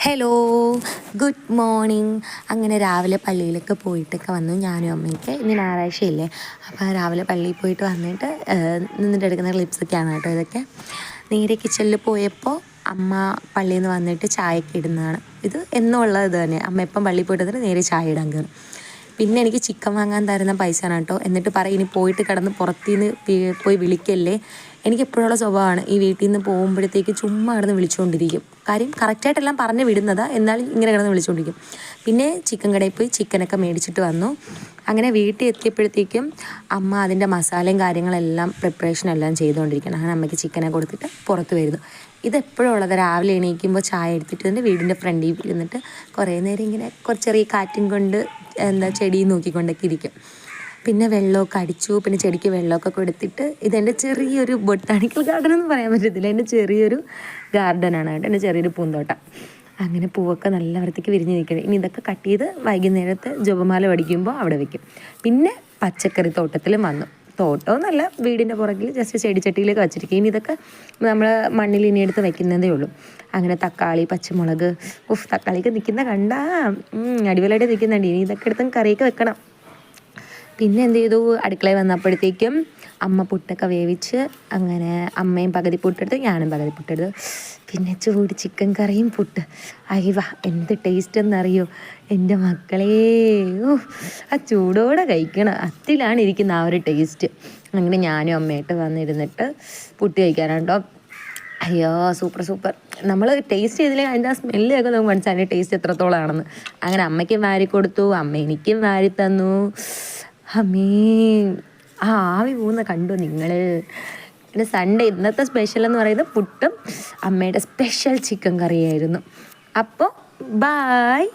Hello, good morning. അങ്ങനെ രാവിലെ പള്ളിയിലൊക്കെ പോയിട്ടൊക്കെ വന്നു ഞാനും അമ്മയൊക്കെ. ഇനി ഞായറാഴ്ചയില്ലേ, അപ്പോൾ രാവിലെ പള്ളിയിൽ പോയിട്ട് വന്നിട്ട് നിന്നിട്ട് എടുക്കുന്ന ക്ലിപ്സൊക്കെയാണ് കേട്ടോ ഇതൊക്കെ. നേരെ കിച്ചണിൽ പോയപ്പോൾ അമ്മ പള്ളിയിൽ നിന്ന് വന്നിട്ട് ചായയൊക്കെ ഇടുന്നതാണ്. ഇത് എന്നുള്ളത് ഇത് തന്നെ. അമ്മ എപ്പം പള്ളിയിൽ പോയിട്ട് വന്നിട്ട് നേരെ ചായ ഇടാൻ കയറും. പിന്നെ എനിക്ക് ചിക്കൻ വാങ്ങാൻ തരുന്ന പൈസയാണ് കേട്ടോ. എന്നിട്ട് പറയും ഇനി പോയിട്ട് കിടന്ന് പുറത്തുനിന്ന് പോയി വിളിക്കല്ലേ. എനിക്ക് എപ്പോഴുള്ള സ്വഭാവമാണ് ഈ വീട്ടിൽ നിന്ന് പോകുമ്പോഴത്തേക്ക് ചുമ്മാ കിടന്ന് വിളിച്ചുകൊണ്ടിരിക്കും. കാര്യം കറക്റ്റായിട്ടെല്ലാം പറഞ്ഞ് വിടുന്നതാണ്, എന്നാലും ഇങ്ങനെ കിടന്ന് വിളിച്ചുകൊണ്ടിരിക്കും. പിന്നെ ചിക്കൻ കടയിൽ പോയി ചിക്കനൊക്കെ മേടിച്ചിട്ട് വന്നു. അങ്ങനെ വീട്ടിൽ എത്തിയപ്പോഴത്തേക്കും അമ്മ അതിൻ്റെ മസാലയും കാര്യങ്ങളെല്ലാം പ്രിപ്പറേഷനെല്ലാം ചെയ്തുകൊണ്ടിരിക്കണം. അങ്ങനെ അമ്മയ്ക്ക് ചിക്കനെ കൊടുത്തിട്ട് പുറത്ത് വരുന്നു. ഇതെപ്പോഴും ഉള്ളത്. രാവിലെ എണീക്കുമ്പോൾ ചായ എടുത്തിട്ട് തന്നെ വീടിൻ്റെ ഫ്രണ്ടിൽ ഇരുന്നിട്ട് കുറേ നേരം ഇങ്ങനെ ചെറിയ കാറ്റും കൊണ്ട് ചെടി നോക്കിക്കൊണ്ടൊക്കെ ഇരിക്കും. പിന്നെ വെള്ളമൊക്കെ അടിച്ചു. പിന്നെ ചെടിക്ക് വെള്ളമൊക്കെ കൊടുത്തിട്ട് ഇതെൻ്റെ ചെറിയൊരു ബൊട്ടാണിക്കൽ ഗാർഡൻ എന്ന് പറയാൻ പറ്റത്തില്ല, എൻ്റെ ചെറിയൊരു ഗാർഡനാണ് കേട്ടോ, എൻ്റെ ചെറിയൊരു പൂന്തോട്ടം. അങ്ങനെ പൂവൊക്കെ നല്ല വൃത്തിക്ക് വിരിഞ്ഞ് നിൽക്കണം. ഇനി ഇതൊക്കെ കട്ട് ചെയ്ത് വൈകുന്നേരത്ത് ജപമാല പഠിക്കുമ്പോൾ അവിടെ വെക്കും. പിന്നെ പച്ചക്കറി തോട്ടത്തിലും വന്നു. തോട്ടമൊന്നുമല്ല, വീടിൻ്റെ പുറകിൽ ജസ്റ്റ് ചെടിച്ചട്ടിയിലൊക്കെ വെച്ചിരിക്കും. ഇനി ഇതൊക്കെ നമ്മൾ മണ്ണിൽ ഇനി എടുത്ത് വയ്ക്കുന്നതേ ഉള്ളൂ. അങ്ങനെ തക്കാളി, പച്ചമുളക്, തക്കാളിക്ക് നിൽക്കുന്ന കണ്ടാ അടിപൊളിയായിട്ട് നിൽക്കുന്നുണ്ട്. ഇനി ഇതൊക്കെ എടുത്തും കറിയൊക്കെ വെക്കണം. പിന്നെ എന്ത് ചെയ്തു, അടുക്കളയിൽ വന്നപ്പോഴത്തേക്കും അമ്മ പുട്ടൊക്കെ വേവിച്ച്, അങ്ങനെ അമ്മയും പകുതി പുട്ടെടുത്ത് ഞാനും പകുതി പുട്ടെടുത്ത്. പിന്നെ ചൂട് ചിക്കൻ കറിയും പുട്ട്. അയ്യവ എന്ത് ടേസ്റ്റ് എന്നറിയോ എൻ്റെ മക്കളേ. ആ ചൂടോടെ കഴിക്കണം, അതിലാണ് ഇരിക്കുന്ന ആ ഒരു ടേസ്റ്റ്. അങ്ങനെ ഞാനും അമ്മയായിട്ട് വന്നിരുന്നിട്ട് പുട്ട് കഴിക്കാനുണ്ടോ. അയ്യോ സൂപ്പർ സൂപ്പർ. നമ്മൾ ടേസ്റ്റ് ചെയ്തില്ലെങ്കിൽ അതിൻ്റെ ആ സ്മെല്ലൊക്കെ നമുക്ക് മനസ്സിലായി ടേസ്റ്റ് എത്രത്തോളമാണെന്ന്. അങ്ങനെ അമ്മയ്ക്കും വാരി കൊടുത്തു, അമ്മ എനിക്കും വാരി തന്നു. അമ്മേ, ആ ആവി പോകുന്ന കണ്ടു നിങ്ങൾ. പിന്നെ സൺഡേ ഇന്നത്തെ സ്പെഷ്യൽ എന്ന് പറയുന്നത് പുട്ടും അമ്മയുടെ സ്പെഷ്യൽ ചിക്കൻ കറിയായിരുന്നു. അപ്പോൾ ബായ്.